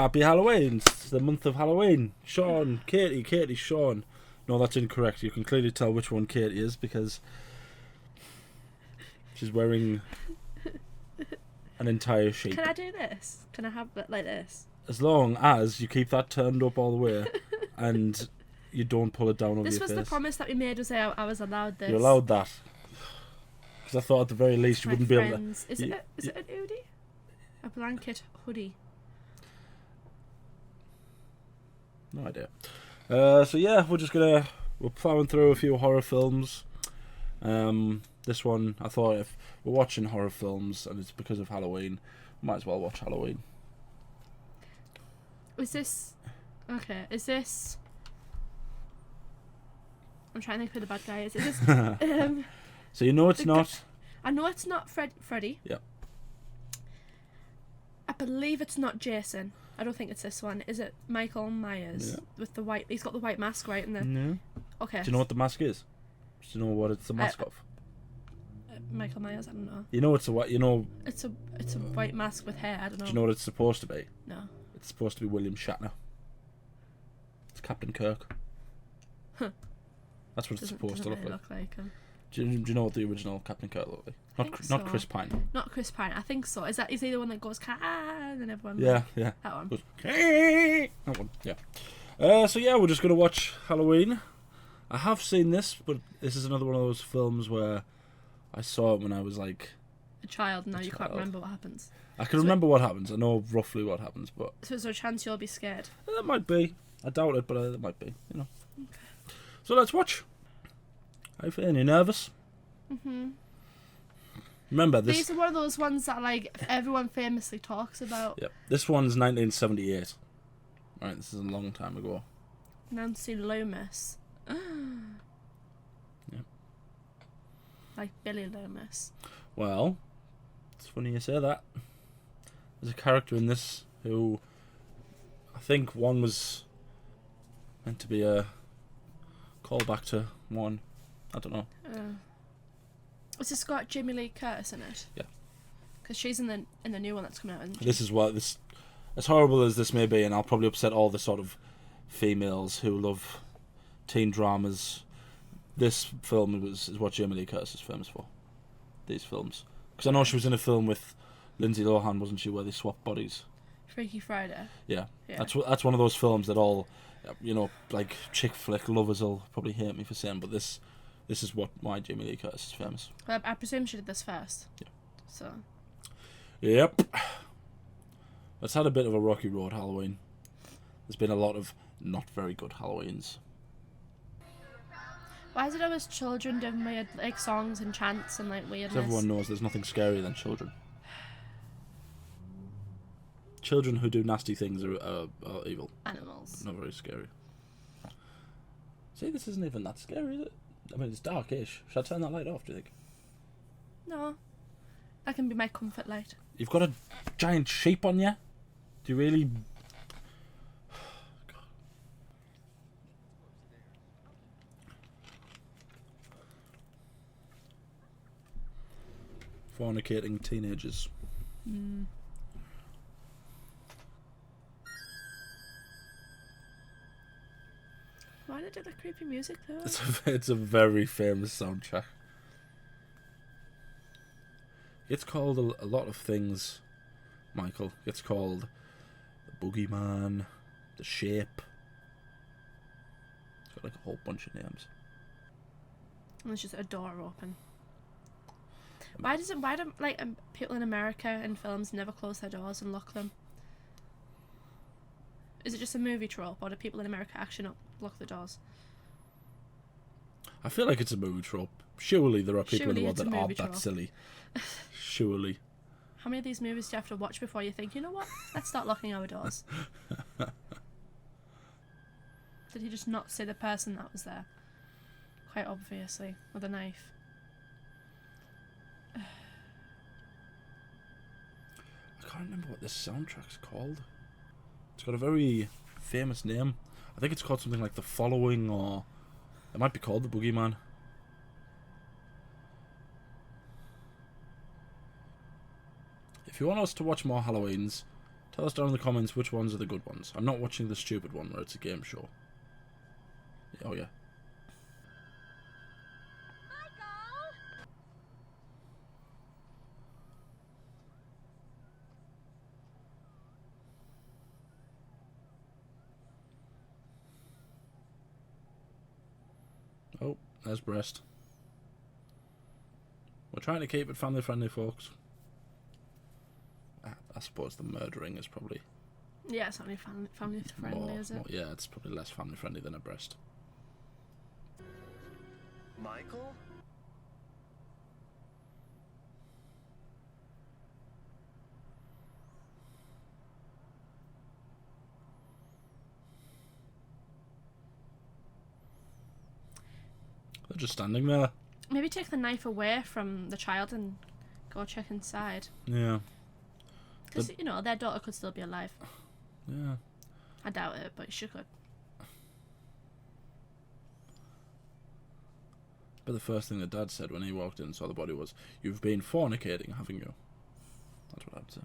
Happy Halloween. It's the month of Halloween. Sean, Katie, Sean. No, that's incorrect. You can clearly tell which one Katie is because she's wearing an entire sheep. Can I do this? Can I have it like this? As long as you keep that turned up all the way and you don't pull it down over your face. This was the promise that we made, was I was allowed this. You're allowed that. Because I thought at the very least you wouldn't be able to... Is it an hoodie? A blanket hoodie? No idea. So yeah, we're plowing through a few horror films. This one, I thought if we're watching horror films and it's because of Halloween, might as well watch Halloween. Is this... Okay, is this... I'm trying to think who the bad guy is. Is this... So you know it's not... I know it's not Freddy. Yep. I believe it's not Jason. I don't think it's this one. Is it Michael Myers? Yeah. With the white... He's got the white mask, right? No. Okay. Do you know what the mask is? Do you know what it's the mask of? Michael Myers, I don't know. You know it's a white... You know... It's a white mask with hair, I don't know. Do you know what it's supposed to be? No. It's supposed to be William Shatner. It's Captain Kirk. Huh. That's what it's supposed to look really like. Look like Do you know what the original Captain Kirk looked like? Not Chris Pine. Not Chris Pine. I think so. Is he the one that goes and then everyone? Yeah. That one. Goes, that one. Yeah. So yeah, we're just gonna watch Halloween. I have seen this, but this is another one of those films where I saw it when I was like A child. Now you can't child. remember what happens. I can remember what happens. I know roughly what happens, but So is there a chance you'll be scared? there might be. I doubt it, but there might be. You know. Okay. So let's watch. How you feeling? You nervous? Mhm. Remember this. These are one of those ones that like everyone famously talks about. Yep. This one's 1978. Right, this is a long time ago. Nancy Loomis. Yep. Like Billy Loomis. Well, it's funny you say that. There's a character in this who I think one was meant to be a callback to one. I don't know. Has this got Jamie Lee Curtis in it? Yeah. Because she's in the new one that's coming out. Isn't she? This is what this, as horrible as this may be, and I'll probably upset all the sort of females who love teen dramas. This film is what Jamie Lee Curtis is famous for. These films, because I know she was in a film with Lindsay Lohan, wasn't she, where they swapped bodies? Freaky Friday. Yeah. That's one of those films that all, like chick flick lovers will probably hate me for saying, but this is why Jamie Lee Curtis is famous. Well, I presume she did this first. Yeah. So. Yep. It's had a bit of a rocky road, Halloween. There's been a lot of not very good Halloweens. Why is it always children doing weird like songs and chants and like weirdness? 'Cause everyone knows there's nothing scarier than children. Children who do nasty things are evil. Animals. Not very scary. See, this isn't even that scary, is it? I mean, it's darkish. Should I turn that light off, do you think? No. That can be my comfort light. You've got a giant sheep on you? Do you really... God. Fornicating teenagers. Why did they do the creepy music though? It's a very famous soundtrack. It's called a lot of things, Michael. It's called the Boogeyman, the Shape. It's got like a whole bunch of names. And there's just a door open. Why do people in America in films never close their doors and lock them? Is it just a movie trope, or do people in America actually not lock the doors? I feel like it's a movie trope. Surely there are people in the world that aren't trope. that silly. Surely. How many of these movies do you have to watch before you think, you know what? Let's start locking our doors. Did he just not see the person that was there? Quite obviously, with a knife. I can't remember what this soundtrack's called. It's got a very famous name. I think it's called something like The Following, or it might be called The Boogeyman. If you want us to watch more Halloweens, tell us down in the comments which ones are the good ones. I'm not watching the stupid one where it's a game show. Oh yeah. Oh, there's breast. We're trying to keep it family friendly, folks. I suppose the murdering is probably Yeah, it's only family friendly, is it? yeah, it's probably less family friendly than a breast. Michael? They're just standing there. Maybe take the knife away from the child and go check inside. Yeah. Because, you know, their daughter could still be alive. Yeah. I doubt it, but she could. But the first thing the dad said when he walked in and saw the body was, "You've been fornicating, haven't you?" That's what I'd say.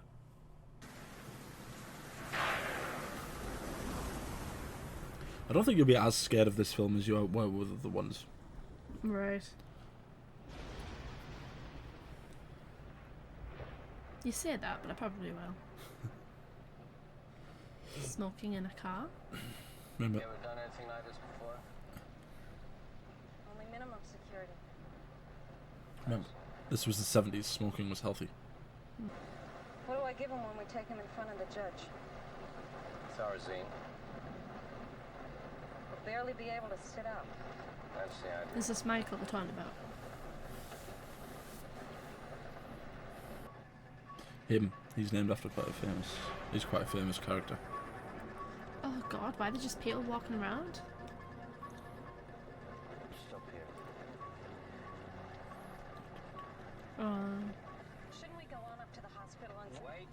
I don't think you'll be as scared of this film as you were with the ones. Right. You say that, but I probably will. Smoking in a car? Remember? You ever done anything like this before? Only minimum security. Remember, this was the 70s. Smoking was healthy. What do I give him when we take him in front of the judge? Thorazine. He'll barely be able to sit up. That's the idea. Is this Michael we're talking about? Him. He's named after he's quite a famous character. Oh god, why are there just people walking around? Stop here. Shouldn't we go on up to the hospital and... Wait.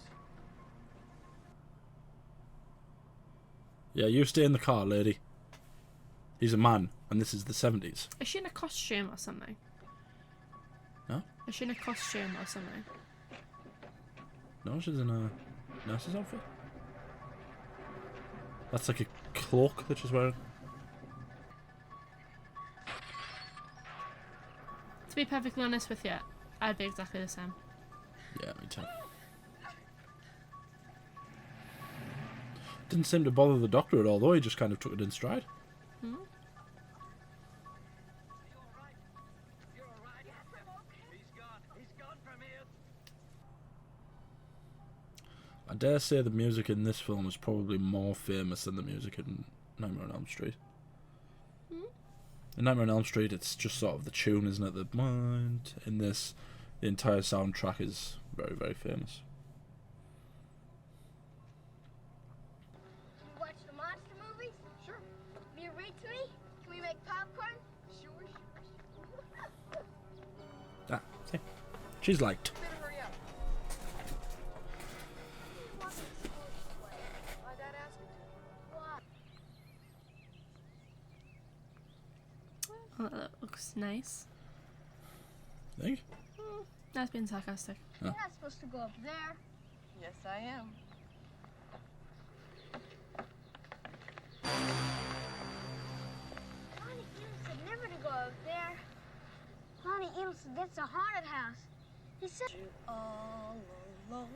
Yeah, you stay in the car, lady. He's a man, and this is the 70s. Is she in a costume or something? No? Is she in a costume or something? No, she's in a nurse's outfit. That's like a cloak that she's wearing. To be perfectly honest with you, I'd be exactly the same. Yeah, me too. Didn't seem to bother the doctor at all, though. He just kind of took it in stride. Hmm? I dare say the music in this film is probably more famous than the music in Nightmare on Elm Street. Hmm? In Nightmare on Elm Street, it's just sort of the tune, isn't it? The mind. In this, the entire soundtrack is very, very famous. You watch the monster movies? Sure. Will you read to me? Can we make popcorn? Sure. Ah, see? She's liked. Better hurry up. My dad asked me to. Why? Oh, that looks nice. Think? That's being sarcastic. You're not supposed to go up there. Yes, I am. Lonnie Eno said never to go up there. Lonnie Eno said that's a haunted house. He said... You all alone.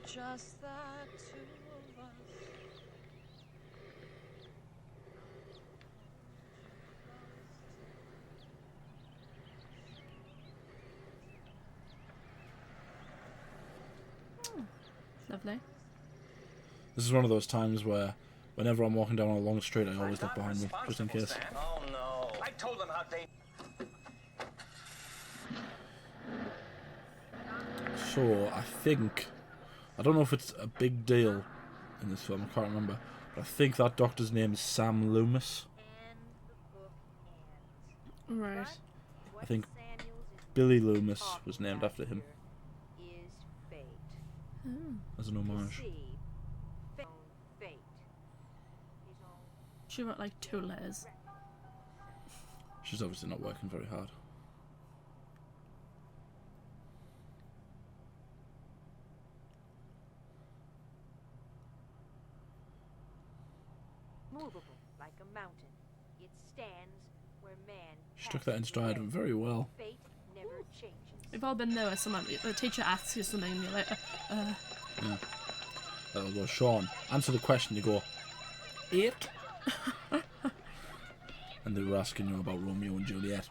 Just the two of us. Lovely. This is one of those times where, whenever I'm walking down a long street, I always look behind me, just in case. Oh no. I told them how they... So, I think... I don't know if it's a big deal in this film, I can't remember. But I think that doctor's name is Sam Loomis. Right. I think Billy Loomis was named after him Oh. as an homage. She wrote like 2 letters. She's obviously not working very hard. immovable like a mountain. It stands where man She took that in passes stride away. very well. Fate never changes. We've all been there where someone, the teacher asks you something and you're like, Yeah. That'll go, Sean, answer the question. You go, 8. And they were asking you about Romeo and Juliet.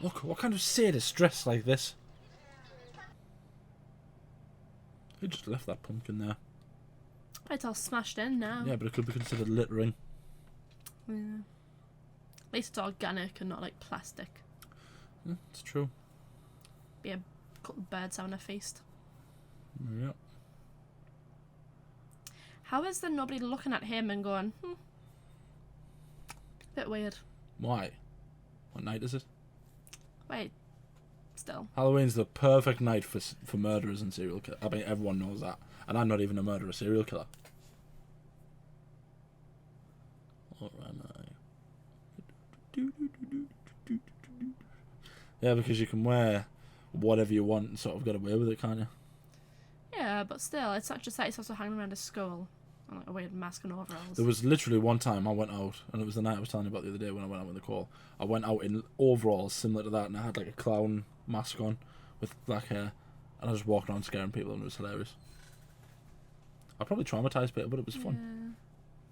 Look, what kind of sadist dressed like this? Who just left that pumpkin there? it's all smashed in now. Yeah, but it could be considered littering. Yeah. At least it's organic and not like plastic. It's true. Be a couple of birds having a feast. Yeah. How is there nobody looking at him and going, bit weird. Why? What night is it? Wait, still. Halloween's the perfect night for murderers and serial killers. I mean, everyone knows that. And I'm not even a murderer, serial killer. Or am I? Yeah, because you can wear whatever you want and sort of get away with it, can't you? Yeah, but still, it's not just that, it's also hanging around a skull. And like a weird mask and overalls. There was literally one time I went out, and it was the night I was telling you about the other day when I went out with Nicole. I went out in overalls similar to that, and I had like a clown mask on with black hair, and I just walked around scaring people, and it was hilarious. I probably traumatized people, but it was fun.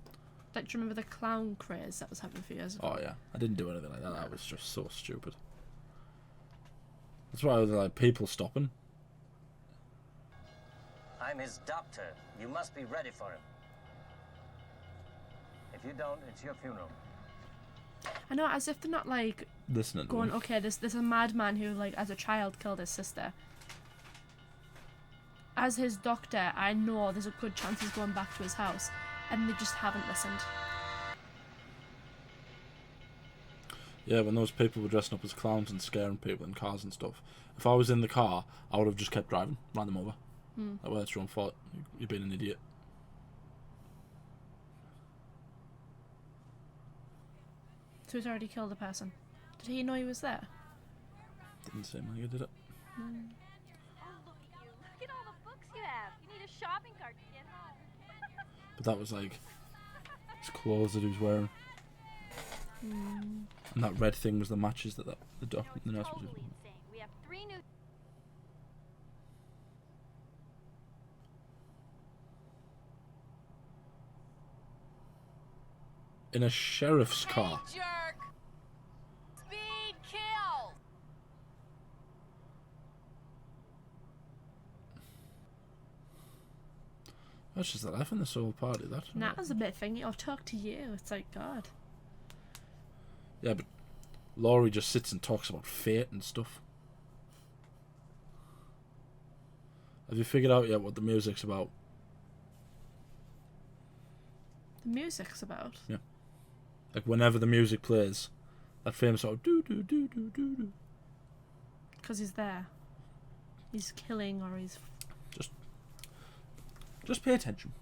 Yeah. Like, do you remember the clown craze that was happening a few years ago? Oh yeah, I didn't do anything like that. That was just so stupid. That's why I was like, people stopping. I'm his doctor. You must be ready for him. If you don't, it's your funeral. I know, as if they're not like Listening. going, to me. okay, there's a madman who, like, as a child killed his sister. As his doctor, I know there's a good chance he's going back to his house, and they just haven't listened. Yeah, when those people were dressing up as clowns and scaring people in cars and stuff. If I was in the car, I would have just kept driving, ran them over. That way, that's your own fault. You've been an idiot. So he's already killed a person. Did he know he was there? Didn't seem like it, did it? Oh, look at you. Look at all the books you have. You need a shopping cart to get home. But that was like his clothes that he was wearing. And that red thing was the matches that the doctor, the nurse was Totally using. insane. We have 3 new... In a sheriff's car. Jerk! Speed kill! That's just the life in the soul party, that. Nata's a bit thingy. I'll talk to you. It's like, God. Yeah, but Laurie just sits and talks about fate and stuff. Have you figured out yet what the music's about? The music's about. Yeah. Like whenever the music plays, that famous sort of do do do do do do. Because he's there. He's killing or he's... Just pay attention.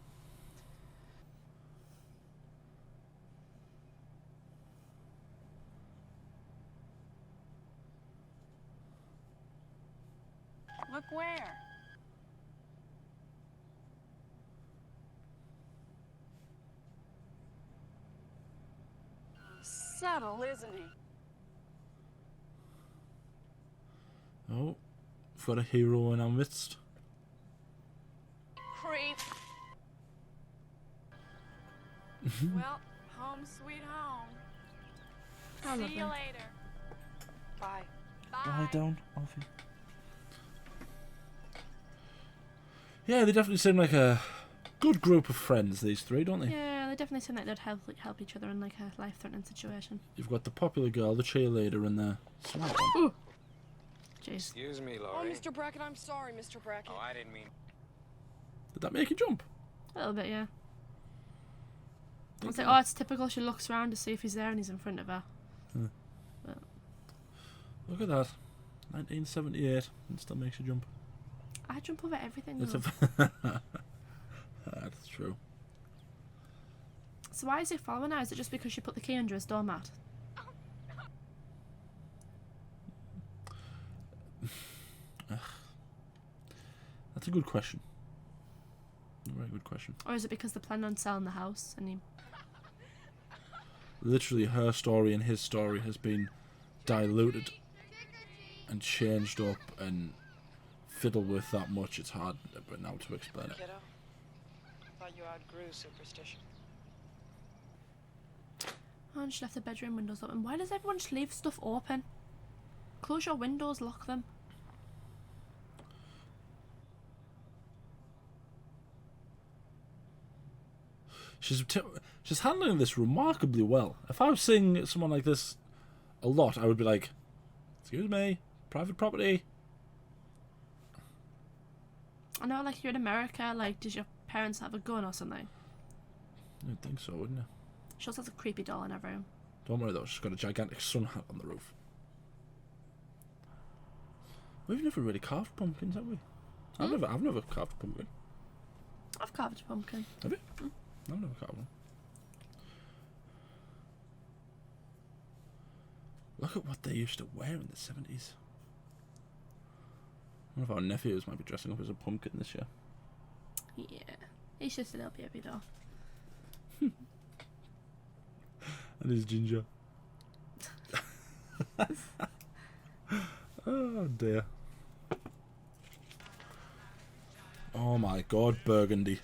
Look where? Subtle, isn't he? Oh, we've got a hero in our midst. Creep. Well, home sweet home. Oh, See lovely. you later. Bye. Lie down, Alfie. Yeah, they definitely seem like a good group of friends, these three, don't they? Yeah, they definitely seem like they'd help each other in like a life-threatening situation. You've got the popular girl, the cheerleader, and the smart one. Jeez. Excuse me, Oh, Laurie. Mr. Brackett, I'm sorry, Mr. Brackett. Oh, I didn't mean... Did that make you jump? A little bit, yeah. It's like, oh, it's typical. She looks around to see if he's there and he's in front of her. Look at that. 1978. It still makes you jump. I jump over everything It's though. That's true. So why is he following her? Is it just because she put the key under his doormat? That's a good question. Very good question. Or is it because they're planning on selling the house and he... Literally, her story and his story has been diluted and changed up and fiddled with that much. It's hard but now to explain it. Kiddo, thought you outgrew superstition. Oh, and she left the bedroom windows open. Why does everyone just leave stuff open? Close your windows, lock them. She's handling this remarkably well. If I was seeing someone like this a lot, I would be like, "Excuse me, private property." I know, like, you're in America, like, does your parents have a gun or something? You'd think so, wouldn't you? She also has a creepy doll in her room. Don't worry though, she's got a gigantic sun hat on the roof. We've never really carved pumpkins, have we? I've never carved a pumpkin. I've carved a pumpkin. Have you? I've never carved one. Look at what they used to wear in the 70s. One of our nephews might be dressing up as a pumpkin this year. Yeah. He's just a little baby doll. And his ginger. Oh dear. Oh my god, burgundy.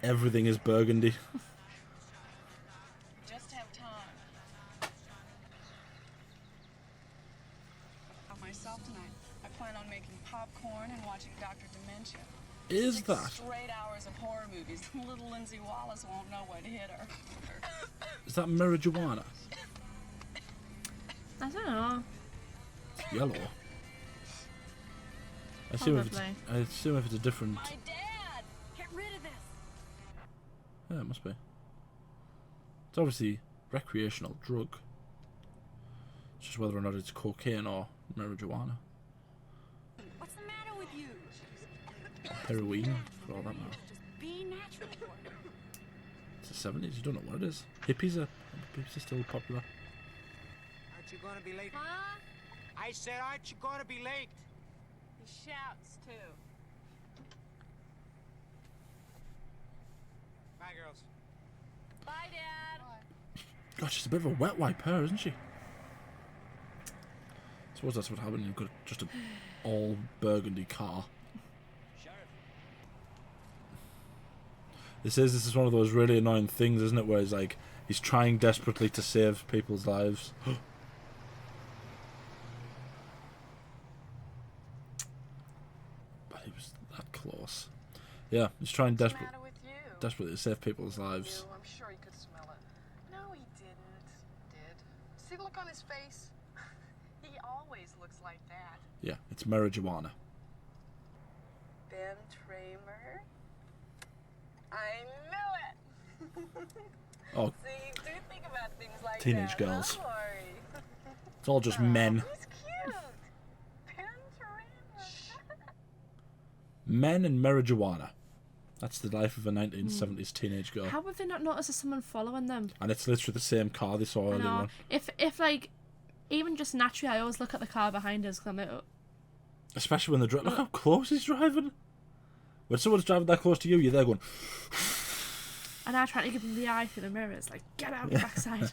Everything is burgundy. Just have time. Myself tonight. I plan on making popcorn and watching Dr. Dementia. Is 6 that? straight hours of horror movies. Little Lindsay Wallace won't know what hit her. Is that marijuana? I don't know. It's yellow. I assume Probably. if it's a different. My dad! Get rid of this! Yeah, it must be. It's obviously recreational drug. It's just whether or not it's cocaine or marijuana. What's the matter with you? Heroin, for all that matter. Just be natural. It's the 70s, you don't know what it is. Hippies are still popular. Aren't you gonna be late? Huh? I said, aren't you gonna be late? He shouts, too. Bye, girls. Bye, Dad. God, she's a bit of a wet wipe her, isn't she? I suppose that's what happened. You've got just an all burgundy car. Sheriff. This is one of those really annoying things, isn't it? Where he's trying desperately to save people's lives. But he was that close. Yeah, he's trying What's the matter with you? desperately to save people's lives. I'm sure he could smell it. No, he didn't. Did. See the look on his face? He always looks like that. Yeah, it's marijuana. Ben Tramer? I knew it! Oh, See, you do think about things like Teenage that, girls. Huh, Lori? it's all just men. He's cute! Ben Tramer! Men and marijuana. That's the life of a 1970s teenage girl. How have they not noticed there's someone following them? And it's literally the same car they saw I earlier know. on. If like, even just naturally, I always look at the car behind us because I'm like, oh. Especially when they're look how close he's driving. When someone's driving that close to you, you're there going, And I try to give them the eye through the mirror. It's like, get out the backside.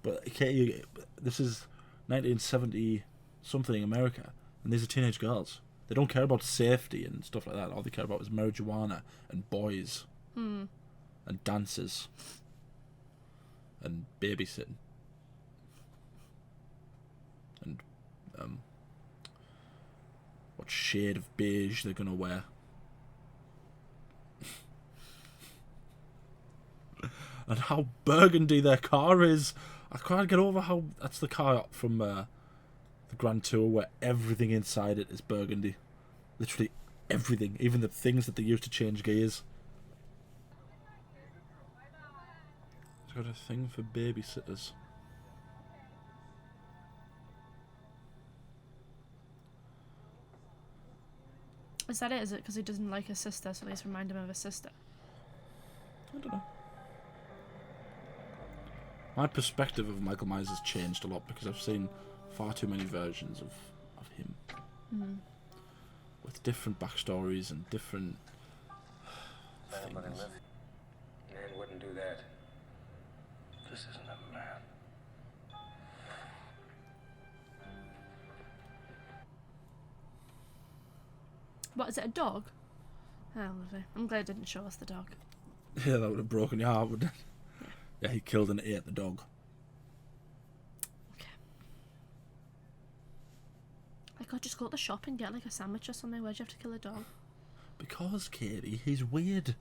but okay, this is 1970 something America, and these are teenage girls. They don't care about safety and stuff like that. All they care about is marijuana and boys and dances and babysitting and what shade of beige they're gonna wear. And how burgundy their car is. I can't get over how that's the car from the Grand Tour where everything inside it is burgundy. Literally everything, even the things that they use to change gears. It's got a thing for babysitters. Is that it? Is it because he doesn't like his sister, so let's remind him of his sister? I don't know. My perspective of Michael Myers has changed a lot because I've seen far too many versions of him. with different backstories and different Anybody things. live? Man wouldn't do that. This isn't a man. What is it? A dog? Oh, lovely. I'm glad it didn't show us the dog. Yeah, that would have broken your heart, wouldn't it? Yeah, he killed and ate the dog. Okay. I could just go to the shop and get like a sandwich or something. Why'd you have to kill a dog? Because, Katie, he's weird.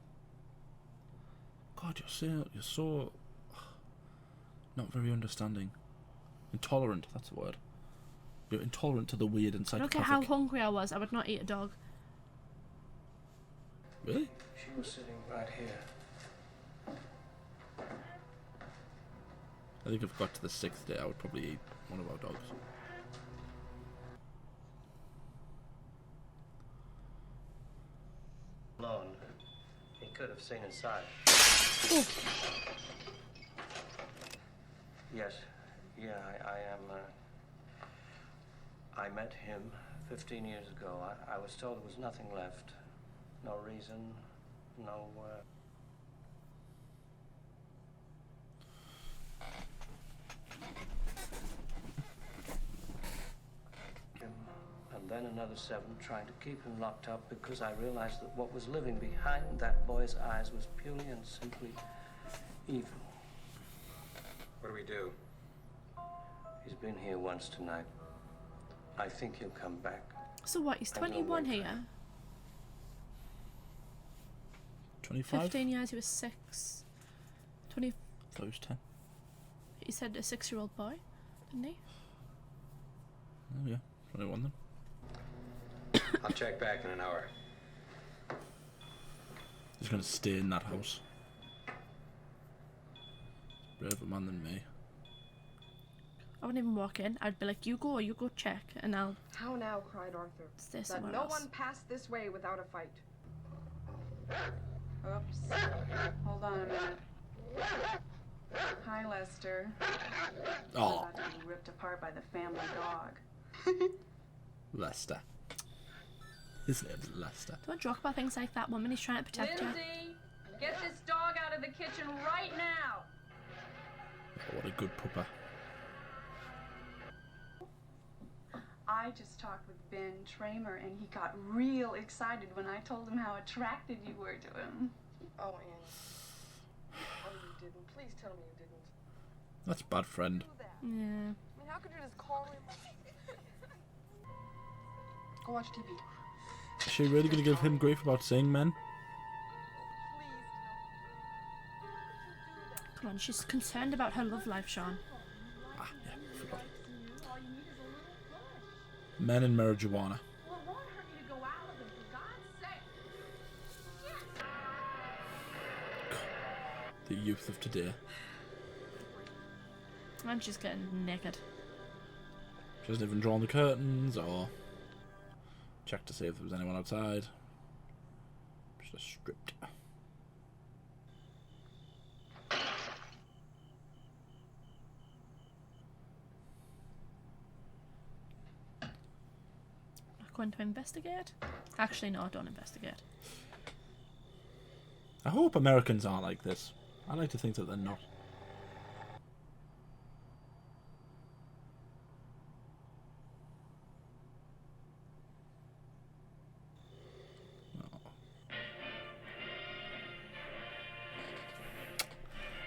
God, you're so not very understanding. Intolerant, that's the word. You're intolerant to the weird and I don't psychopathic. care how hungry I was, I would not eat a dog. Really? She was sitting right here. I think if I got to the 6th day, I would probably eat one of our dogs. Alone. He could have seen inside. Yes. Yeah, I am. I met him 15 years ago. I was told there was nothing left. No reason. No. And then another 7 trying to keep him locked up because I realized that what was living behind that boy's eyes was purely and simply evil. What do we do? He's been here once tonight. I think he'll come back. So what, he's I know 21 one here? 25? 15 years, he was 6. 20, I thought he was 10. he said a 6-year-old boy, didn't he? Oh, yeah. 21 then. I'll check back in an hour. He's going to stay in that house. Braver man than me. I wouldn't even walk in. I'd be like, you go check, and I'll How now? Cried Arthur. stay Let somewhere no else. one pass this way without a fight. Oops. Hold on a minute. Hi, Lester. Oh, About to be ripped apart by the family dog. Lester. His name's Lester. Don't joke about things like that, woman. He's trying to protect you. Lindsay, get this dog out of the kitchen right now. Oh, what a good pupper. I just talked with Ben Tramer, and he got real excited when I told him how attracted you were to him. Oh, Annie. Oh, you didn't. Please tell me you didn't. That's bad friend. Yeah. I mean, how could you just call him? Go watch TV. Is she really going to give him grief about seeing men? Come on, she's concerned about her love life, Sean. Ah, yeah, I forgot. Men and marijuana. The youth of today. And she's getting naked. She hasn't even drawn the curtains or checked to see if there was anyone outside. Just stripped. Not going to investigate? Actually, no, don't investigate. I hope Americans aren't like this. I like to think that they're not.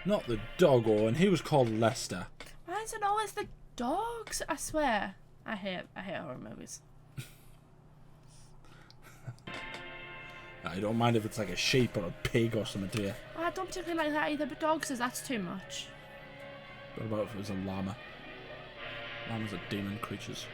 Not the doggo, and he was called Lester. Why is it always the dogs? I swear. I hate horror movies. I don't mind if it's like a sheep or a pig or something to you. I don't particularly like that either, but dogs that's too much. What about if it was a llama? Llamas are demon creatures.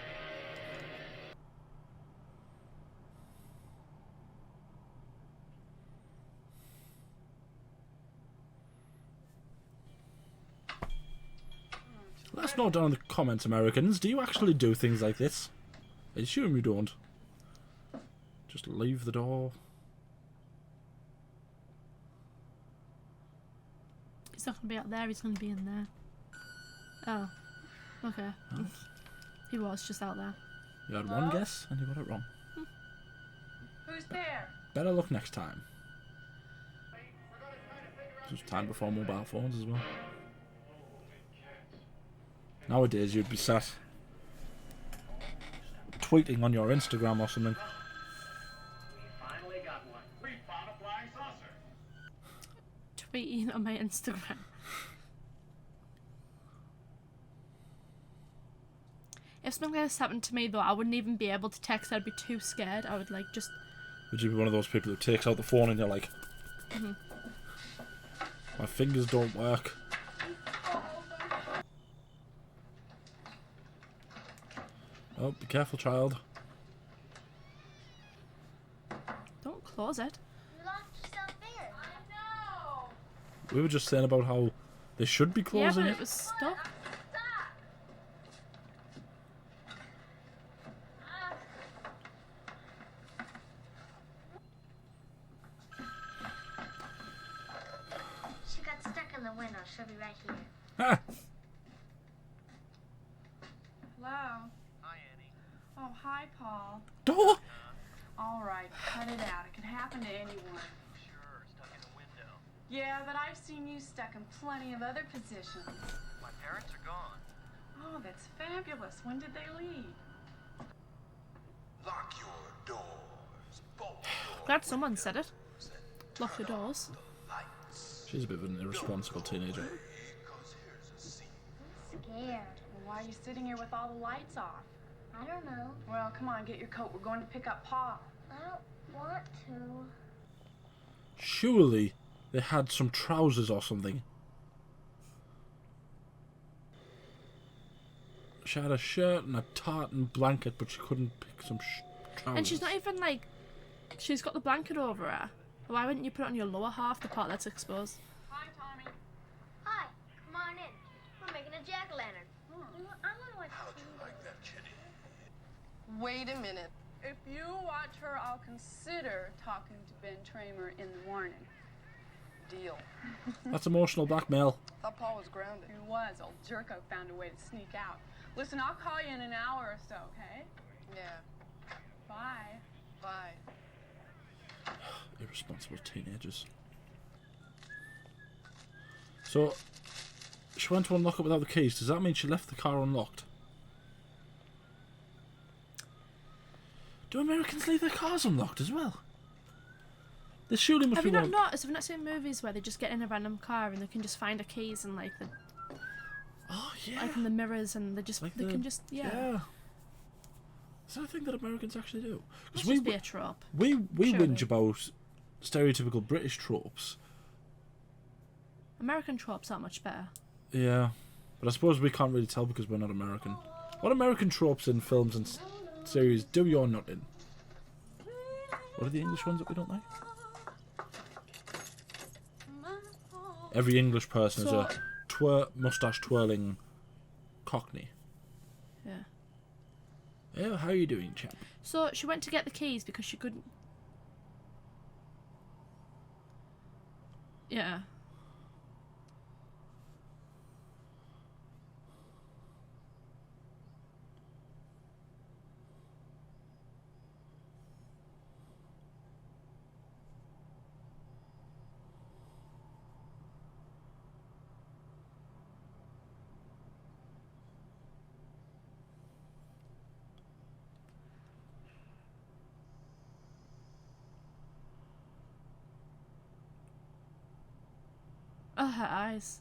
Let us know down in the comments, Americans. Do you actually do things like this? I assume you don't. Just leave the door. He's not going to be out there, he's going to be in there. Oh. Okay. Oh. He was just out there. You had one guess and you got it wrong. Who's there? Better luck next time. This was time before mobile phones as well. Nowadays you'd be sat tweeting on your Instagram or something. Finally got one. We found a flying saucer. Tweeting on my Instagram. If something like this happened to me though, I wouldn't even be able to text. I'd be too scared. I would like just. Would you be one of those people who takes out the phone and you're like, my fingers don't work. Oh, be careful, child. Don't close it. You locked yourself in. We were just saying about how they should be Yeah, closing but it. it was stuck. She got stuck in the window. She'll be right here. Ah, Hello? Hi, Annie. Oh, hi, Paul. door! All right, cut it out. It could happen to anyone. Sure, stuck in a window. Yeah, but I've seen you stuck in plenty of other positions. My parents are gone. Oh, that's fabulous. When did they leave? Lock your doors. Bolt your Glad someone said it. Lock your doors. lights. She's a bit of an irresponsible teenager. Because here's a scene. Scared. Well, why are you sitting here with all the lights off? I don't know. Well, come on, get your coat. We're going to pick up Pa. I don't want to. Surely they had some trousers or something. She had a shirt and a tartan blanket, but she couldn't pick some trousers. And she's not even like. She's got the blanket over her. Why wouldn't you put it on your lower half, the part that's exposed? Hi, Tommy. Hi, come on in. We're making a jack-o'-lantern. I want to watch How'd you like that, Jenny? Wait a minute. If you watch her, I'll consider talking to Ben Tramer in the morning. Deal. That's emotional blackmail. Thought Paul was grounded. He was. Old Jerko found a way to sneak out. Listen, I'll call you in an hour or so, okay? Yeah. Bye. Bye. Irresponsible teenagers. So, she went to unlock it without the keys. Does that mean she left the car unlocked? Do Americans leave their cars unlocked as well? There surely must Have be you not one. noticed? Have you not seen movies where they just get in a random car and they can just find the keys and like the Oh yeah. like in the mirrors and they just Like they the- can just yeah. Is that a thing that Americans actually do? Must we just be a trope. we Surely. whinge about stereotypical British tropes. American tropes are much better. Yeah, but I suppose we can't really tell because we're not American. What American tropes in films and series do you or not in? What are the English ones that we don't like? Every English person is a mustache twirling cockney. Yeah. Oh, how are you doing, chap? So she went to get the keys because she couldn't. Yeah. Oh, her eyes.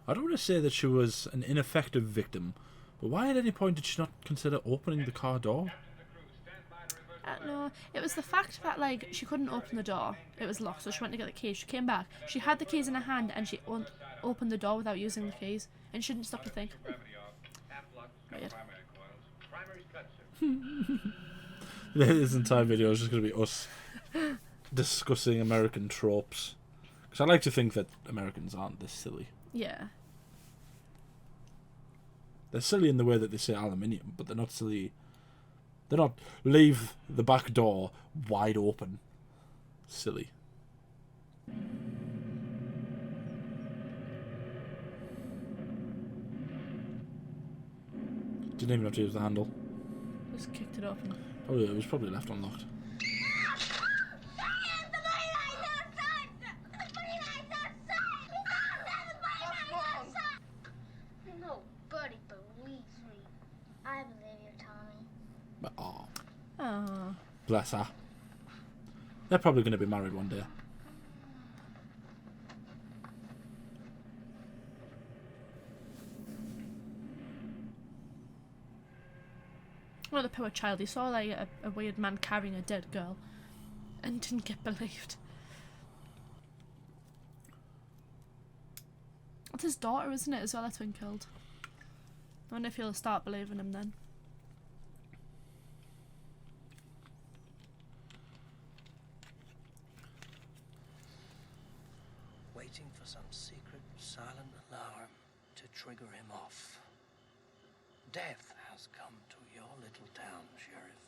I don't want to say that she was an ineffective victim, but why at any point did she not consider opening the car door? No, it was the fact that like she couldn't open the door. It was locked, so she went to get the keys. She came back. She had the keys in her hand, and she opened the door without using the keys, and she didn't stop to think. Weird. This entire video is just going to be us discussing American tropes. Because I like to think that Americans aren't this silly. Yeah. They're silly in the way that they say aluminium, but they're not silly. They're not leave the back door wide open. Silly. Didn't even have to use the handle. Just kicked it open. Probably it was probably left unlocked. Nobody believes me. I believe you, Tommy. But oh, Oh. bless her. They're probably going to be married one day. Well, the poor child. He saw like a weird man carrying a dead girl, and didn't get believed. It's his daughter, isn't it, as well, that's been killed. I wonder if he'll start believing him then. Waiting for some secret, silent alarm to trigger him off. Death has come to your little town, Sheriff.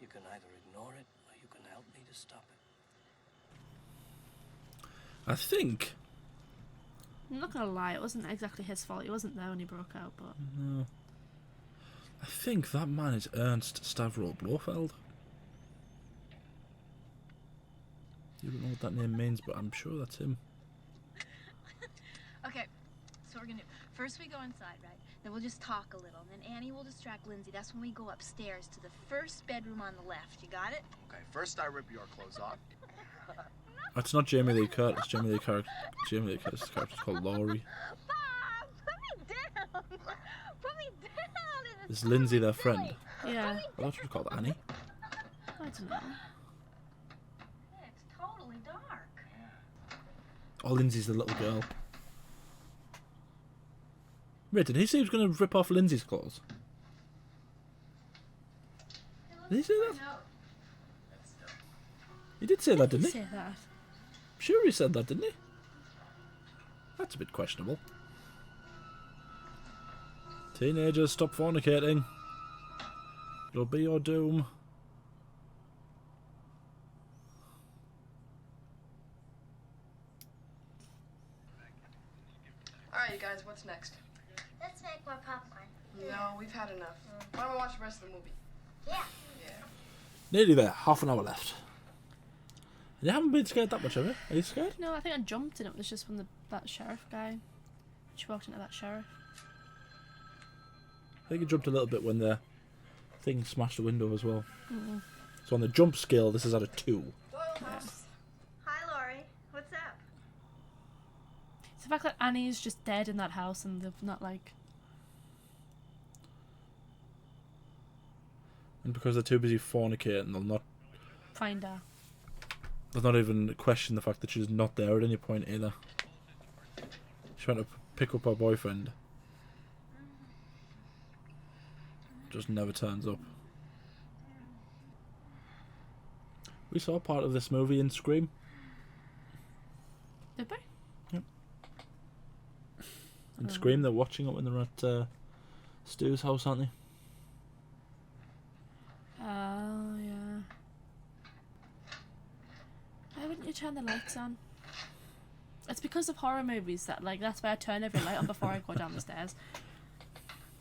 You can either ignore it or you can help me to stop it. I think. I'm not gonna lie, it wasn't exactly his fault. He wasn't there when he broke out, but No. I think that man is Ernst Stavro Blofeld. You don't know what that name means, but I'm sure that's him. Okay, so we're gonna do. First we go inside, right? Then we'll just talk a little. Then Annie will distract Lindsay. That's when we go upstairs to the first bedroom on the left. You got it? Okay, first I rip your clothes off. It's not Jamie Lee Curtis. Jamie Lee Curtis' character's called Laurie. Bob, put me down. Put me down. Is Lindsay their friend? yeah. I thought she was called Annie. I don't know. It's totally dark. Oh, Lindsay's the little girl. Wait, did he say he was going to rip off Lindsay's clothes? Did he say that? He did say that, didn't he? Say that. Sure he said that, didn't he? That's a bit questionable. Teenagers, stop fornicating. It'll be your doom. Alright, you guys, what's next? Let's make more popcorn. No, we've had enough. Why don't we watch the rest of the movie? Yeah. Nearly there. Half an hour left. You haven't been scared that much, have you? Are you scared? No, I think I jumped and it was just from that sheriff guy. She walked into that sheriff. I think you jumped a little bit when the thing smashed the window as well. Mm. So on the jump scale, this is at a 2. Hi, Laurie. What's up? It's the fact that Annie's just dead in that house and they've not like. And because they're too busy fornicating, Find her. they'll not even question the fact that she's not there at any point either. She's trying to pick up her boyfriend. Just never turns up. We saw part of this movie in Scream. Did we? Yep. In Scream, they're watching it when they're at Stu's house, aren't they? Oh, yeah. Why wouldn't you turn the lights on? It's because of horror movies that's why I turn every light on before I go down the stairs.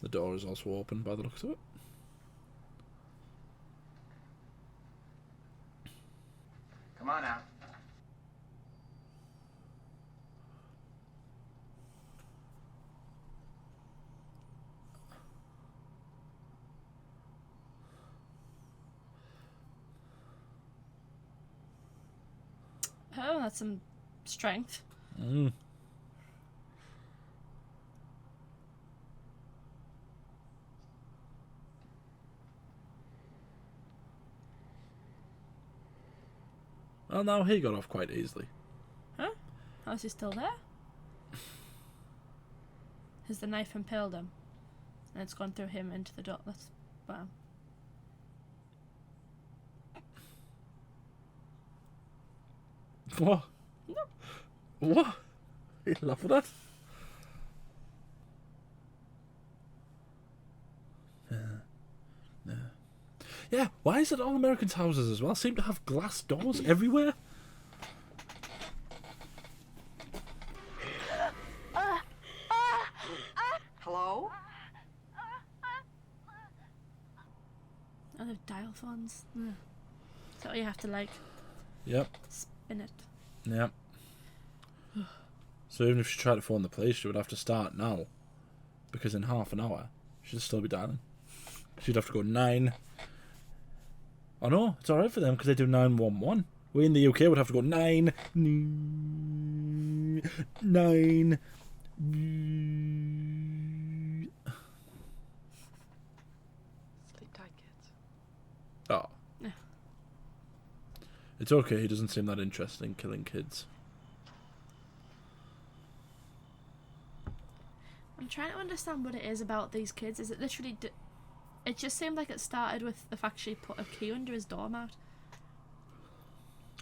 The door is also open by the looks of it. Come on now. Oh, that's some strength. Mm. Well, now he got off quite easily. Huh? How is he still there? Has the knife impaled him? And it's gone through him into the door. That's... wow. What? What? You laugh at that? Yeah, why is it all Americans' houses as well seem to have glass doors everywhere? Hello? Oh, the dial phones. Ugh. So you have to like Yep. spin it. Yep. So even if she tried to phone the police, she would have to start now. Because in half an hour, she'd still be dialing. She'd have to go 9. Oh no, it's alright for them because they do 911. We in the UK would have to go 9. 9. Sleep tight, kids. Oh. Yeah. It's okay, he doesn't seem that interested in killing kids. I'm trying to understand what it is about these kids. Is it literally... It just seemed like it started with the fact she put a key under his doormat.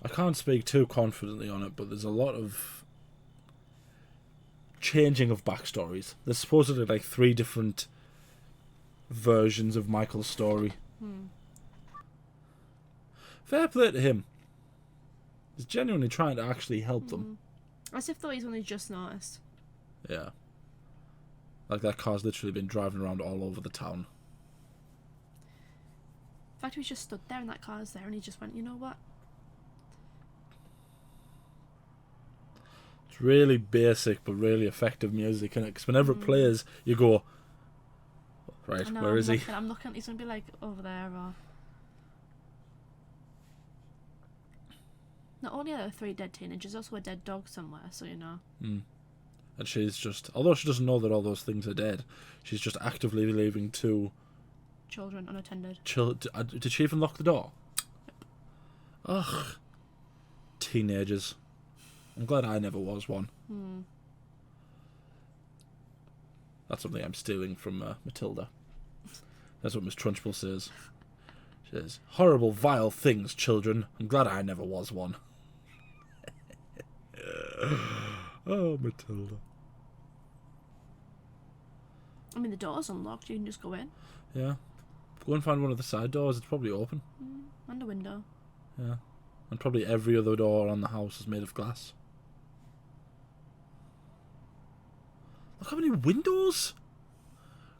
I can't speak too confidently on it, but there's a lot of changing of backstories. There's supposedly like 3 different versions of Michael's story. Fair play to him. He's genuinely trying to actually help them. As if though he's only just noticed. Yeah. Like that car's literally been driving around all over the town. In fact, he just stood there and that car was there and he just went, you know what? It's really basic but really effective music, innit? Because whenever it plays, you go, right, I know, where is he? I'm looking, he's going to be like over there or... Not only are there 3 dead teenagers, also a dead dog somewhere, so you know. And she's just, although she doesn't know that all those things are dead, she's just actively leaving 2 children unattended. Did she even lock the door? Yep. Ugh. Teenagers. I'm glad I never was one. That's something I'm stealing from Matilda. That's what Miss Trunchbull says. She says, horrible, vile things, children. I'm glad I never was one. Oh, Matilda. I mean, the door's unlocked, you can just go in. Yeah. Go and find one of the side doors, it's probably open. And a window. Yeah. And probably every other door on the house is made of glass. Look how many windows!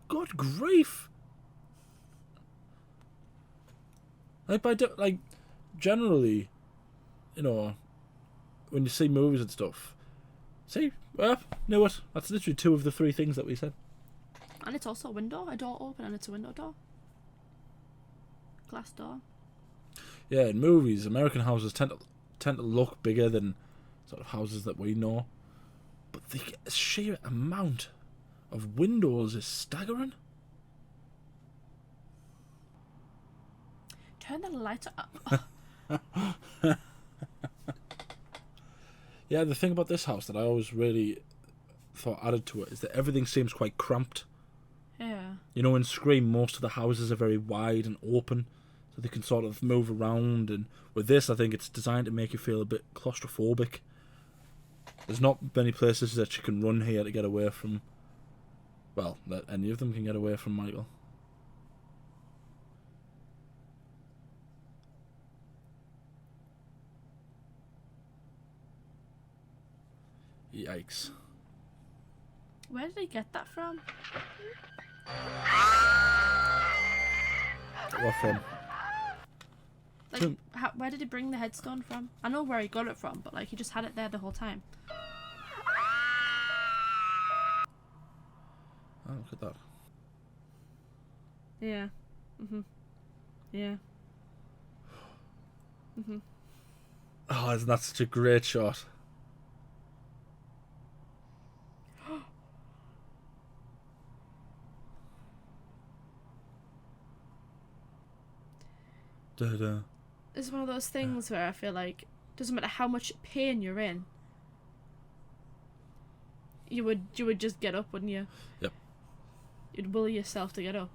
God grief! Like, generally, you know, when you see movies and stuff, see, knew it. That's literally 2 of the 3 things that we said. And it's also a window, a door open, and it's a window door. Glass door. Yeah, in movies, American houses tend to look bigger than sort of houses that we know, but the sheer amount of windows is staggering. Turn the lights up. Yeah, the thing about this house that I always really thought added to it is that everything seems quite cramped. Yeah. You know, in Scream, most of the houses are very wide and open, so they can sort of move around, and with this, I think it's designed to make you feel a bit claustrophobic. There's not many places that you can run here to get away from, well, that any of them can get away from Michael. Yikes. Where did he get that from? What from? Like, where did he bring the headstone from? I know where he got it from, but like he just had it there the whole time. Oh, look at that. Yeah. Yeah. Oh, isn't that such a great shot? Da-da. It's one of those things where I feel like doesn't matter how much pain you're in, you would just get up, wouldn't you? Yep. You'd will yourself to get up.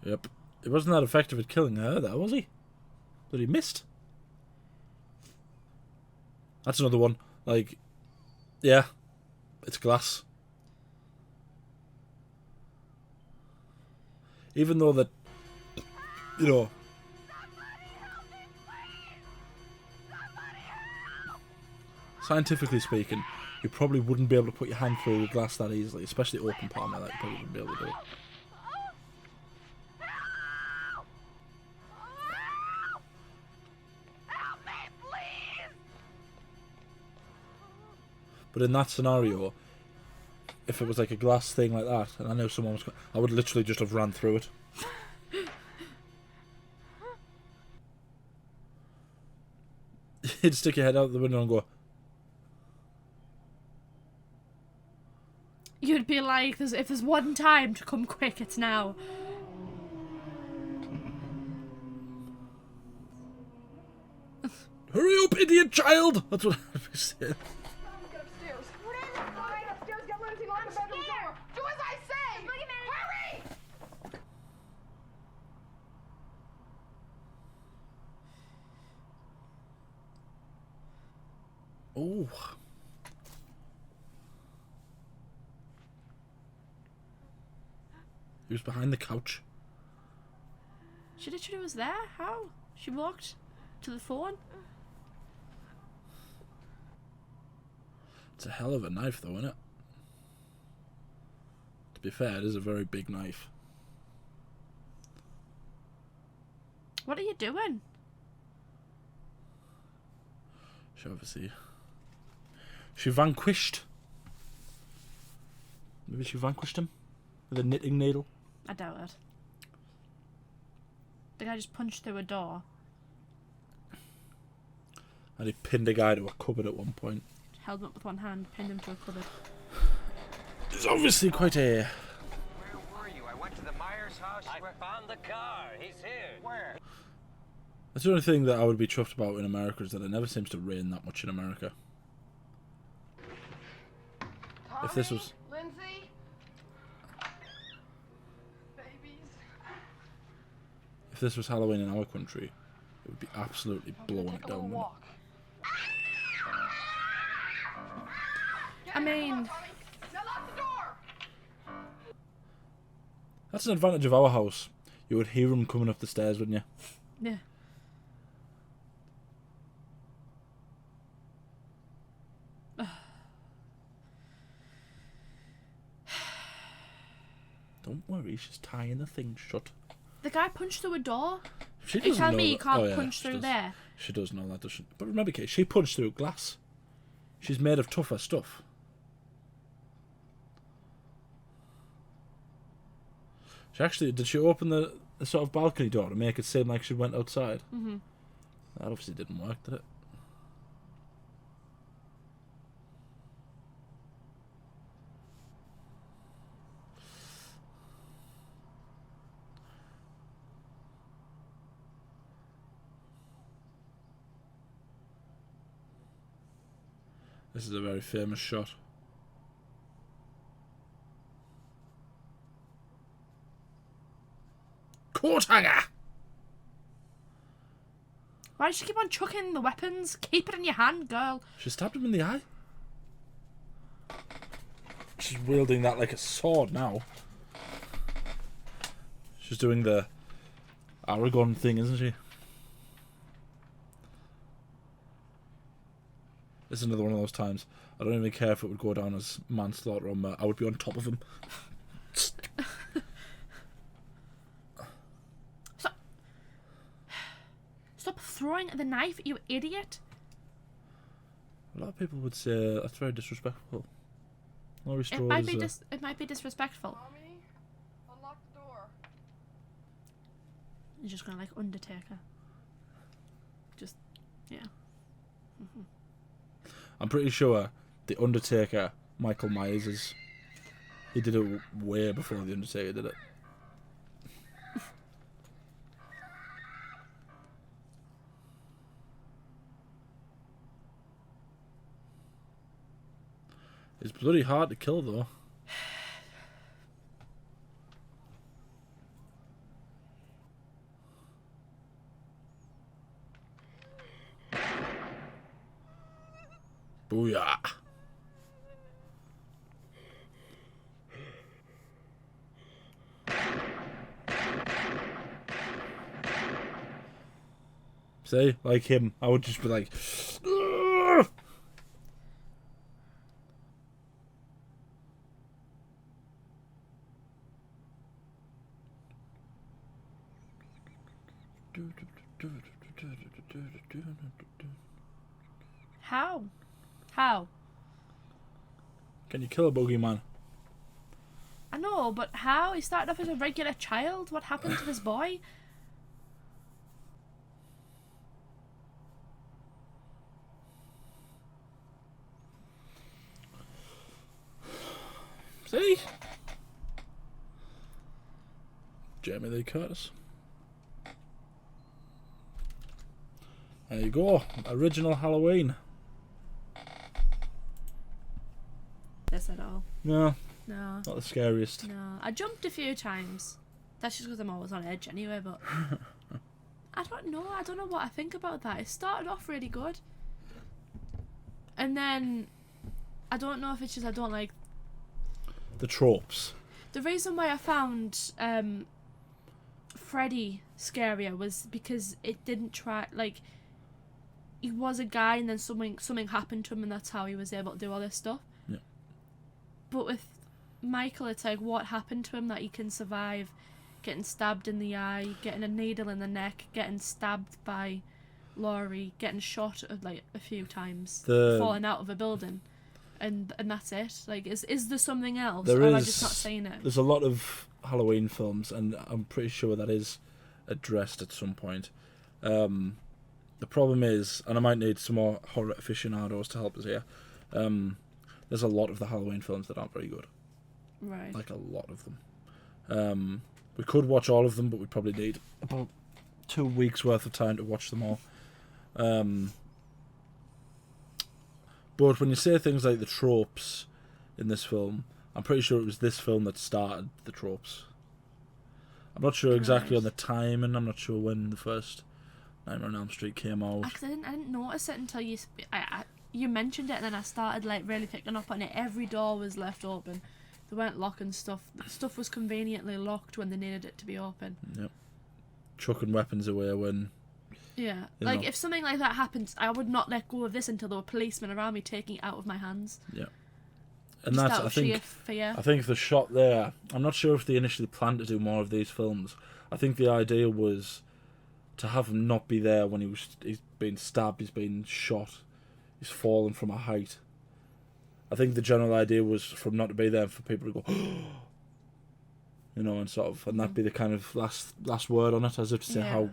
Yep. It wasn't that effective at killing her, though, was he? But he missed. That's another one. Like, yeah, it's glass. Even though that, you know, scientifically speaking, you probably wouldn't be able to put your hand through glass that easily, especially open palm like that. You probably wouldn't be able to do it. But in that scenario, if it was like a glass thing like that, and I knew someone was, I would literally just have ran through it. You'd stick your head out the window and go. You'd be like, if there's one time to come quick, it's now. Hurry up, idiot child! That's what I'd be saying. Get upstairs. Right upstairs, get Lindsay, lock the bedroom door. Do as I say! Hurry! Oh. He was behind the couch. She literally was there? How? She walked to the phone? It's a hell of a knife, though, isn't it? To be fair, it is a very big knife. What are you doing? She vanquished. Maybe she vanquished him with a knitting needle. I doubt it. The guy just punched through a door. And he pinned a guy to a cupboard at one point. Held him up with one hand, pinned him to a cupboard. It's obviously quite a... Where were you? I went to the Myers house. I found the car. He's here. Where? That's the only thing that I would be chuffed about in America, is that it never seems to rain that much in America. Tommy, If this was... Lindsay. Babies. If this was Halloween in our country, it would be absolutely blowing it down. Walk. I mean... Now lock the door. That's an advantage of our house. You would hear him coming up the stairs, wouldn't you? Yeah. Don't worry, she's tying the thing shut. The guy punched through a door? She You doesn't tell know me you that- can't oh, yeah, punch she through does. there. She does know that, doesn't she? But remember, Kate, she punched through glass. She's made of tougher stuff. Did she open the sort of balcony door to make it seem like she went outside? Mm-hmm. That obviously didn't work, did it? This is a very famous shot. Coat hanger! Why does she keep on chucking the weapons? Keep it in your hand, girl. She stabbed him in the eye. She's wielding that like a sword now. She's doing the Aragon thing, isn't she? This is another one of those times. I don't even care if it would go down as manslaughter or murder. I would be on top of him. Stop throwing the knife, you idiot. A lot of people would say that's very disrespectful. Laurie Strode It might be disrespectful. Tommy, unlock the door. You're just gonna like Undertaker. Just, yeah. Mm-hmm. I'm pretty sure the Undertaker, Michael Myers, he did it way before the Undertaker did it. It's bloody hard to kill, though. Booyah. See, like him, I would just be like... "Ugh!" How? How? Can you kill a boogeyman? I know, but how? He started off as a regular child. What happened to this boy? See? Jamie Lee Curtis. There you go. Original Halloween. This at all? No. No. Not the scariest. No. I jumped a few times. That's just because I'm always on edge anyway, but... I don't know. I don't know what I think about that. It started off really good. And then... I don't know if it's just I don't like... The tropes. The reason why I found Freddy scarier was because it didn't try... Like... He was a guy and then something happened to him and that's how he was able to do all this stuff. Yeah. But with Michael, it's like what happened to him that he can survive getting stabbed in the eye, getting a needle in the neck, getting stabbed by Laurie, getting shot like a few times, falling out of a building, and that's it. Like, is there something else? Or am I just not saying it? There's a lot of Halloween films, and I'm pretty sure that is addressed at some point. The problem is, and I might need some more horror aficionados to help us here, there's a lot of the Halloween films that aren't very good. Right. Like, a lot of them. We could watch all of them, but we'd probably need about 2 weeks worth of time to watch them all. But when you say things like the tropes in this film, I'm pretty sure it was this film that started the tropes. I'm not sure exactly on the time, and I'm not sure when the first Nightmare on Elm Street came out. Actually, I didn't notice it until you mentioned it, and then I started like really picking up on it. Every door was left open. They weren't locking stuff. Stuff was conveniently locked when they needed it to be open. Yep. Chucking weapons away when... Yeah. Like, if something like that happens, I would not let go of this until there were policemen around me taking it out of my hands. Yeah. And just that's, out of sheer fear. I think the shot there, I'm not sure if they initially planned to do more of these films. I think the idea was to have him not be there when he's been stabbed, he's been shot, he's fallen from a height. I think the general idea was for him not to be there, for people to go, you know, and sort of, and that'd be the kind of last word on it, as if to say how.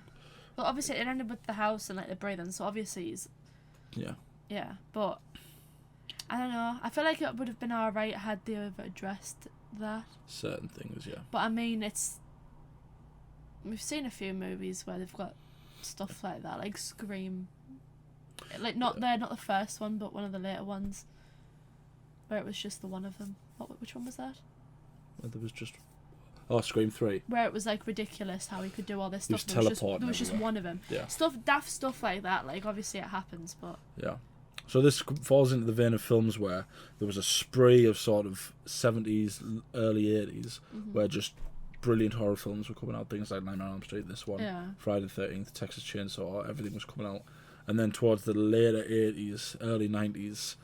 Well, obviously it ended with the house and like the breathing, so obviously he's. Yeah. Yeah, but I don't know. I feel like it would have been alright had they have addressed that. Certain things, yeah. But I mean, we've seen a few movies where they've got stuff like that, like Scream. Like they're not the first one, but one of the later ones, where it was just the one of them. Which one was that? Well, there was just Scream 3. Where it was like ridiculous how he could do all this stuff. There was just one of them. Yeah. Daft stuff like that. Like obviously it happens, but yeah. So this falls into the vein of films where there was a spree of sort of 70s, early 80s, where just brilliant horror films were coming out. Things like Nightmare on Elm Street, this one, Friday the 13th, Texas Chainsaw, everything was coming out. And then towards the later 80s, early 90s,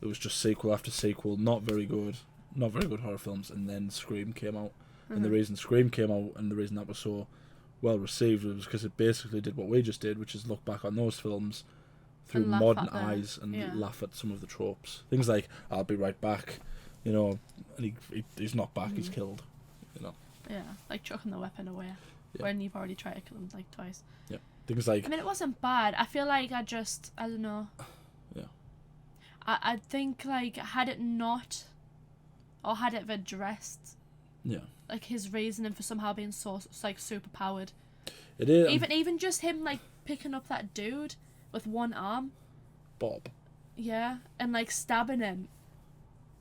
it was just sequel after sequel, not very good horror films. And then Scream came out. And the reason Scream came out and the reason that was so well received was because it basically did what we just did, which is look back on those films through modern eyes and laugh at some of the tropes. Things like, I'll be right back, you know, and he's not back, he's killed, you know. Yeah, like chucking the weapon away when you've already tried to kill him like twice. Yeah, things like... I mean, it wasn't bad. I feel like I don't know. Yeah. I think, like, had it addressed... Yeah. Like, his reasoning for somehow being so, like, super powered. It is... Even just him, like, picking up that dude with one arm. Bob. Yeah, and, like, stabbing him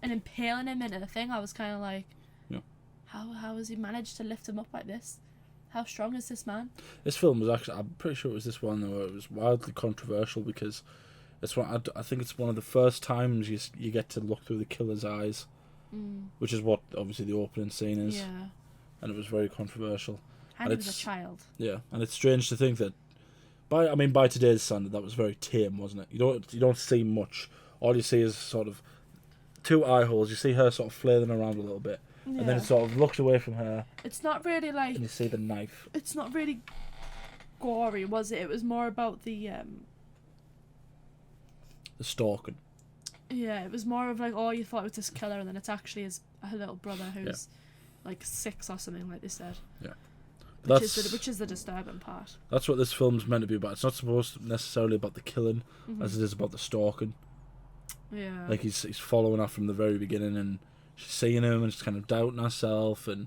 and impaling him into the thing. I was kind of like... Yeah. How has he managed to lift him up like this? How strong is this man? This film was actually... I'm pretty sure it was this one where it was wildly controversial because it's one... I think it's one of the first times you get to look through the killer's eyes. Which is what obviously the opening scene is. Yeah. And it was very controversial. And he was a child. Yeah, and it's strange to think that by today's standard that was very tame, wasn't it? You don't see much. All you see is sort of two eye holes. You see her sort of flailing around a little bit. Yeah. And then it sort of looks away from her. It's not really like... And you see the knife. It's not really gory, was it? It was more about the stalking. Yeah, it was more of like, oh, you thought it was this killer, and then it's actually her little brother who's like 6 or something, like they said. Yeah. Which is the disturbing part. That's what this film's meant to be about. It's not supposed to necessarily about the killing as it is about the stalking. Yeah. Like he's following her from the very beginning, and she's seeing him and she's kind of doubting herself, and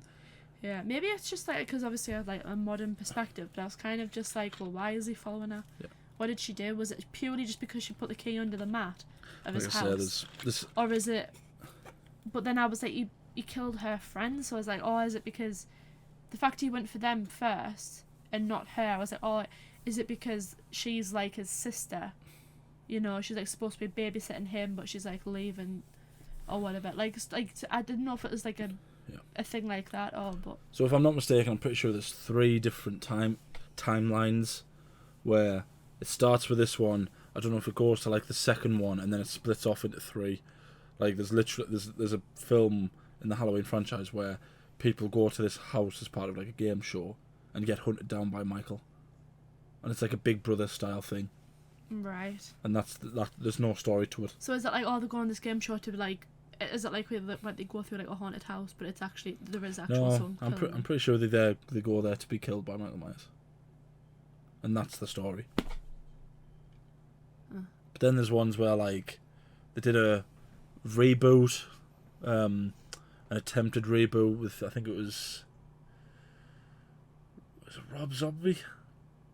yeah, maybe it's just like because obviously I have like a modern perspective, but I was kind of just like, well, why is he following her? Yeah. What did she do? Was it purely just because she put the key under the mat of his like house? I said, or is it? But then I was like, he killed her friend, so I was like, oh, is it because the fact he went for them first and not her? I was like, oh, is it because she's like his sister? You know, she's like supposed to be babysitting him, but she's like leaving or whatever. Like I didn't know if it was like a thing like that. But so if I'm not mistaken, I'm pretty sure there's 3 different timelines where it starts with this one. I don't know if it goes to like the second one and then it splits off into 3. Like there's a film in the Halloween franchise where people go to this house as part of like a game show and get hunted down by Michael, and it's like a Big Brother style thing. Right. And that there's no story to it. So is it like, oh, they go on this game show to be like, is it like where they go through like a haunted house, but it's actually there is actual some I'm pretty sure they go there to be killed by Michael Myers, and that's the story. But then there's ones where like they did a reboot, an attempted reboot with, I think it was it Rob Zombie?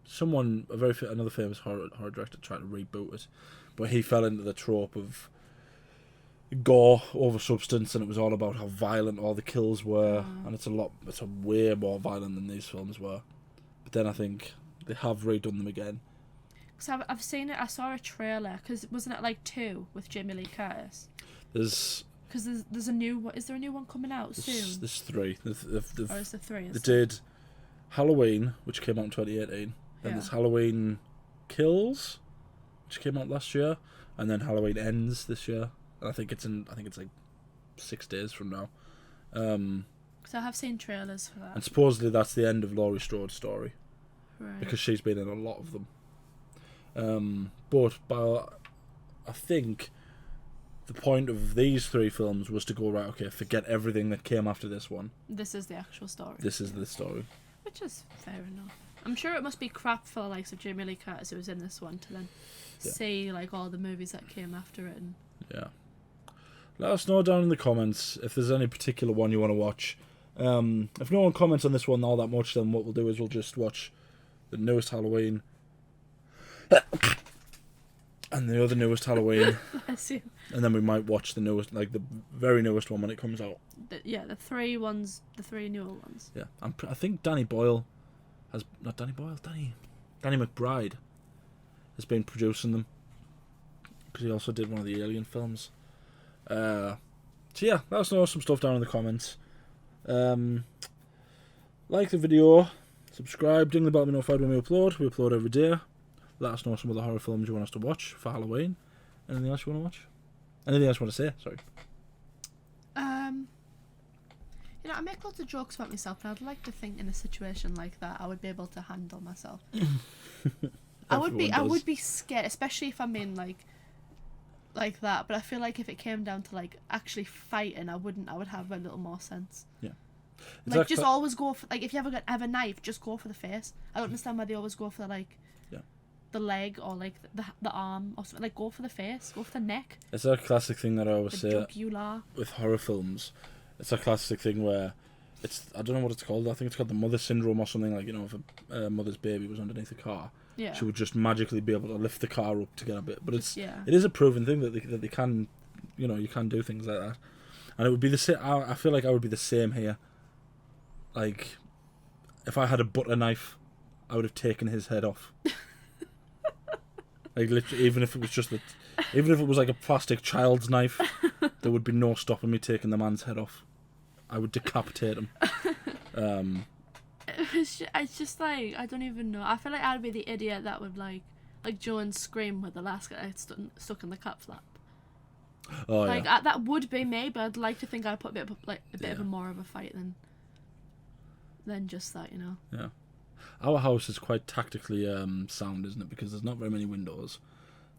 Someone, another famous horror director tried to reboot it, but he fell into the trope of gore over substance, and it was all about how violent all the kills were, and it's way more violent than these films were. But then I think they have redone them again. Because I've seen it, I saw a trailer, because wasn't it like 2 with Jamie Lee Curtis? Because there's a new one. Is there a new one coming out soon? There's 3. Or is there 3? They did Halloween, which came out in 2018. Then there's Halloween Kills, which came out last year, and then Halloween Ends this year. And I think it's like 6 days from now. Because I have seen trailers for that. And supposedly that's the end of Laurie Strode's story, right? Because she's been in a lot of them. But I think the point of these 3 films was to go, right, okay, forget everything that came after this one. This is the actual story. This is the story. Which is fair enough. I'm sure it must be crap for like of Jamie Lee Curtis who was in this one to then see like all the movies that came after it. And let us know down in the comments if there's any particular one you want to watch. If no one comments on this one all that much, then what we'll do is we'll just watch the newest Halloween and the other newest Halloween. Bless you. And then we might watch the newest, like the very newest one when it comes out. The 3 ones, the 3 newer ones. Yeah, I think Danny McBride has been producing them, because he also did one of the Alien films. So yeah, let us know some stuff down in the comments. Like the video, subscribe, ding the bell to be notified when we upload. We upload every day. Let us know some of the horror films you want us to watch for Halloween. Anything else you want to watch? Anything else you want to say? Sorry. You know, I make lots of jokes about myself, and I'd like to think in a situation like that I would be able to handle myself. I would be scared, especially if I'm in like that. But I feel like if it came down to like actually fighting, I would have a little more sense. Yeah. Like just always go for, like, if you have a knife, just go for the face. I don't understand why they always go for like the leg or like the arm or something. Like, go for the face, go for the neck. It's a classic thing that I always say jugular. With horror films. It's a classic thing where it's, I don't know what it's called. I think it's called the mother syndrome or something. Like, you know, if a mother's baby was underneath a car, she would just magically be able to lift the car up to get a bit. But it is a proven thing that they can, you know, you can do things like that. And it would be the same. I feel like I would be the same here. Like, if I had a butter knife, I would have taken his head off. Like, literally, even if it was like a plastic child's knife, there would be no stopping me taking the man's head off. I would decapitate him. It's just like, I don't even know. I feel like I'd be the idiot that would like Joe in Scream with the last guy stuck in the cat flap. Oh, like, that would be me, but I'd like to think I'd put a bit of a more of a fight than just that, you know. Yeah. Our house is quite tactically sound, isn't it? Because there's not very many windows.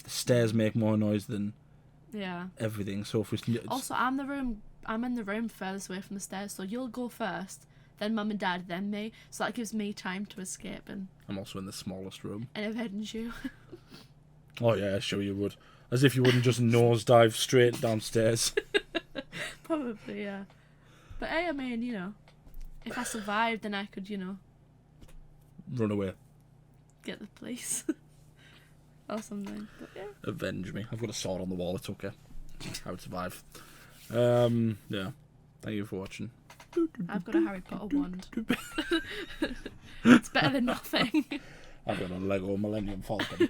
The stairs make more noise than Yeah. everything. So if we Also, I'm in the room furthest away from the stairs, so you'll go first, then Mum and Dad, then me. So that gives me time to escape, and I'm also in the smallest room. and avenge you. Oh yeah, sure you would. As if you wouldn't just nosedive straight downstairs. Probably, yeah. But hey, I mean, you know, if I survived, then I could, you know, Run away. get the police or something. But yeah. Avenge me. I've got a sword on the wall. It's okay. I would survive. Yeah. Thank you for watching. I've got a Harry Potter wand. It's better than nothing. I've got a Lego Millennium Falcon.